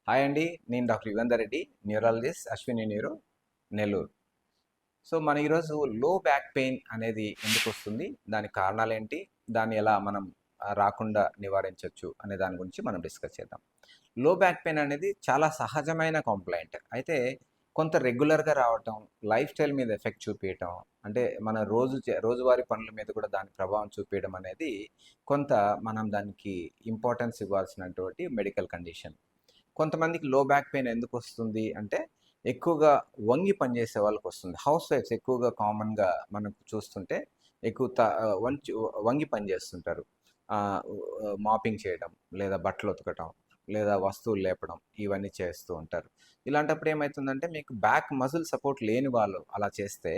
Hi అండి. నేను doctor Yugandhar Reddy, neurologist, Ashwini neuro, Nellore. So, మన ఈరోజు లో బ్యాక్ పెయిన్ అనేది ఎందుకొస్తుంది? దానికి కారణాలేంటి? దాన్ని ఎలా మనం రాకుండా నివారించొచ్చు అనే దాని గురించి మనం డిస్కస్ చేద్దాం. లో బ్యాక్ పెయిన్ అనేది చాలా సహజమైన కంప్లెయింట్. అయితే కొంత రెగ్యులర్‌గా రావటం, లైఫ్ స్టైల్ మీద ఎఫెక్ట్ చూపియటం, అంటే మన రోజువారీ పనుల మీద కూడా దాని ప్రభావం చూపియడం అనేది కొంత మనం దానికి ఇంపార్టెన్స్ ఇవ్వాల్సినటువంటి మెడికల్ కండిషన్. కొంతమందికి లో బ్యాక్ పెయిన్ ఎందుకు వస్తుంది అంటే ఎక్కువగా వంగి పనిచేసే వాళ్ళకి వస్తుంది. హౌస్ వైఫ్స్ ఎక్కువగా కామన్గా మనకు చూస్తుంటే ఎక్కువ వంగి పని చేస్తుంటారు. మాపింగ్ చేయడం, లేదా బట్టలు ఉతకటం, లేదా వస్తువులు లేపడం, ఇవన్నీ చేస్తూ ఉంటారు. ఇలాంటప్పుడు ఏమవుతుందంటే మీకు బ్యాక్ మజిల్ సపోర్ట్ లేని వాళ్ళు అలా చేస్తే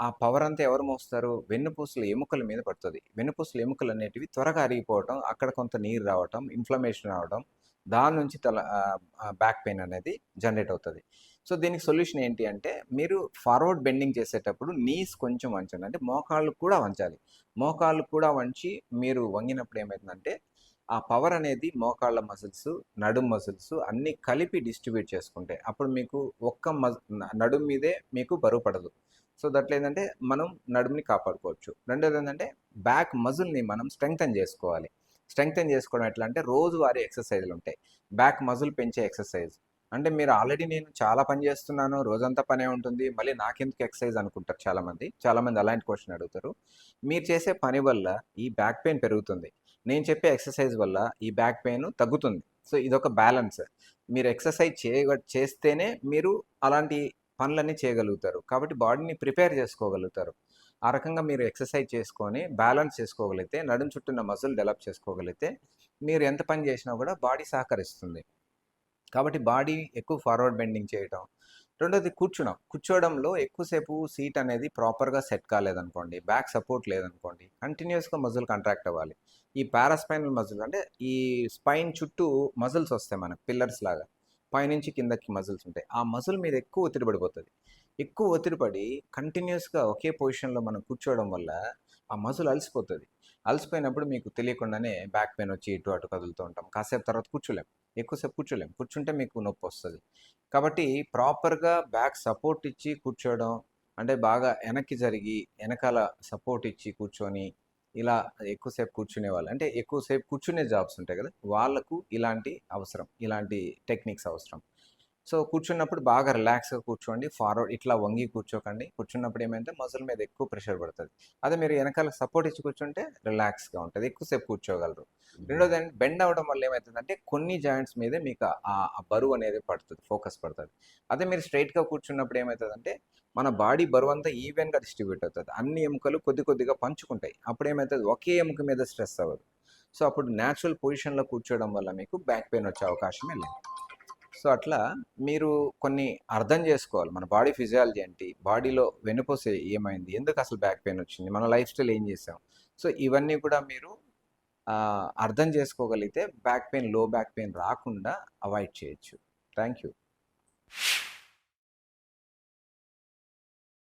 ఆ పవర్ అంతా ఎవరు మోస్తారు? వెన్నుపూసల ఎముకల మీద పడుతుంది. వెన్నుపూసల ఎముకలు అనేటివి త్వరగా అరిగిపోవటం, అక్కడ కొంత నీరు రావటం, ఇన్ఫ్లమేషన్ రావడం, దాని నుంచి బ్యాక్ పెయిన్ అనేది జనరేట్ అవుతుంది. సో దీనికి సొల్యూషన్ ఏంటి అంటే మీరు ఫార్వర్డ్ బెండింగ్ చేసేటప్పుడు నీస్ కొంచెం వంచండి, అంటే మోకాళ్ళు కూడా వంచాలి. మోకాళ్ళు కూడా వంచి మీరు వంగినప్పుడు ఏమవుతుందంటే ఆ పవర్ అనేది మోకాళ్ళ మజిల్స్, నడుం మజిల్స్ అన్నీ కలిపి డిస్ట్రిబ్యూట్ చేసుకుంటాయి. అప్పుడు మీకు ఒక్క నడుం మీదే మీకు బరువు పడదు. సో దట్లో ఏంటంటే మనం నడుముని కాపాడుకోవచ్చు. రెండోది ఏంటంటే బ్యాక్ మజిల్ని మనం స్ట్రెంగ్తన్ చేసుకోవాలి. స్ట్రెంగ్తన్ చేసుకోవడం ఎట్లా అంటే రోజువారీ ఎక్సర్సైజులు ఉంటాయి. బ్యాక్ మజిల్ పెంచే ఎక్సర్సైజ్. అంటే మీరు ఆల్రెడీ నేను చాలా పని చేస్తున్నాను, రోజంతా పనే ఉంటుంది, మళ్ళీ నాకెందుకు ఎక్సర్సైజ్ అనుకుంటారు చాలామంది. చాలామంది అలాంటి క్వశ్చన్ అడుగుతారు. మీరు చేసే పని వల్ల ఈ బ్యాక్ పెయిన్ పెరుగుతుంది. నేను చెప్పే ఎక్సర్సైజ్ వల్ల ఈ బ్యాక్ పెయిన్ తగ్గుతుంది. సో ఇదొక బ్యాలెన్స్. మీరు ఎక్సర్సైజ్ చేస్తేనే మీరు అలాంటి పనులన్నీ చేయగలుగుతారు. కాబట్టి బాడీని ప్రిపేర్ చేసుకోగలుగుతారు. ఆ రకంగా మీరు ఎక్సర్సైజ్ చేసుకొని బ్యాలెన్స్ చేసుకోగలిగితే, నడుం చుట్టూన్న మజిల్ డెవలప్ చేసుకోగలిగితే మీరు ఎంత పని చేసినా కూడా బాడీ సహకరిస్తుంది. కాబట్టి బాడీ ఎక్కువ ఫార్వర్డ్ బెండింగ్ చేయటం. రెండోది కూర్చోవడంలో ఎక్కువసేపు సీట్ అనేది ప్రాపర్గా సెట్ కాలేదనుకోండి, బ్యాక్ సపోర్ట్ లేదనుకోండి, కంటిన్యూస్గా మజిల్ కాంట్రాక్ట్ అవ్వాలి. ఈ పారాస్పైనల్ మజిల్ అంటే ఈ స్పైన్ చుట్టూ మజిల్స్ వస్తాయి మనకు పిల్లర్స్ లాగా, పైనుంచి కిందకి మజిల్స్ ఉంటాయి. ఆ మజిల్ మీద ఎక్కువ ఒత్తిడి పడిపోతుంది. ఎక్కువ ఒత్తిడి పడి కంటిన్యూస్గా ఒకే పొజిషన్లో మనం కూర్చోవడం వల్ల ఆ మజిల్ అలసిపోతుంది. అలసిపోయినప్పుడు మీకు తెలియకుండానే బ్యాక్ పెయిన్ వచ్చి ఇటు అటు కదులుతూ ఉంటాం. కాసేపు తర్వాత కూర్చోలేం, ఎక్కువసేపు కూర్చోలేం. కూర్చుంటే మీకు నొప్పి వస్తుంది. కాబట్టి ప్రాపర్గా బ్యాక్ సపోర్ట్ ఇచ్చి కూర్చోవడం, అంటే బాగా వెనక్కి జరిగి వెనకాల సపోర్ట్ ఇచ్చి కూర్చొని ఇలా ఎక్కువసేపు కూర్చునే వాళ్ళు, అంటే ఎక్కువసేపు కూర్చునే జాబ్స్ ఉంటాయి కదా, వాళ్ళకు ఇలాంటి టెక్నిక్స్ అవసరం. సో కూర్చున్నప్పుడు బాగా రిలాక్స్గా కూర్చోండి. ఫార్వర్డ్ ఇట్లా వంగి కూర్చోకండి. కూర్చున్నప్పుడు ఏమైంటే మజిల్ మీద ఎక్కువ ప్రెషర్ పడుతుంది. అదే మీరు వెనకాల సపోర్ట్ ఇచ్చి కూర్చుంటే రిలాక్స్గా ఉంటుంది, ఎక్కువసేపు కూర్చోగలరు. రెండోది ఏంటి, బెండ్ అవ్వడం వల్ల ఏమవుతుందంటే కొన్ని జాయింట్స్ మీదే మీకు ఆ బరువు అనేది పడుతుంది, ఫోకస్ పడుతుంది. అదే మీరు స్ట్రైట్గా కూర్చున్నప్పుడు ఏమవుతుందంటే మన బాడీ బరువు అంతా ఈవెన్గా డిస్ట్రిబ్యూట్ అవుతుంది. అన్ని ఎముకలు కొద్ది కొద్దిగా పంచుకుంటాయి. అప్పుడు ఏమవుతుంది, ఒకే ఎముక మీద స్ట్రెస్ అవ్వదు. సో అప్పుడు న్యాచురల్ పొజిషన్లో కూర్చోవడం వల్ల మీకు బ్యాక్ పెయిన్ వచ్చే అవకాశమే లేదు. సో అట్లా మీరు కొన్ని అర్థం చేసుకోవాలి. మన బాడీ ఫిజియాలజీ ఏంటి, బాడీలో వెన్నుపూస ఏమైంది, ఎందుకు అసలు బ్యాక్ పెయిన్ వచ్చింది, మన లైఫ్ స్టైల్ ఏం చేసాం. సో ఇవన్నీ కూడా మీరు అర్థం చేసుకోగలిగితే బ్యాక్ పెయిన్, లో బ్యాక్ పెయిన్ రాకుండా అవాయిడ్ చేయొచ్చు. Thank you.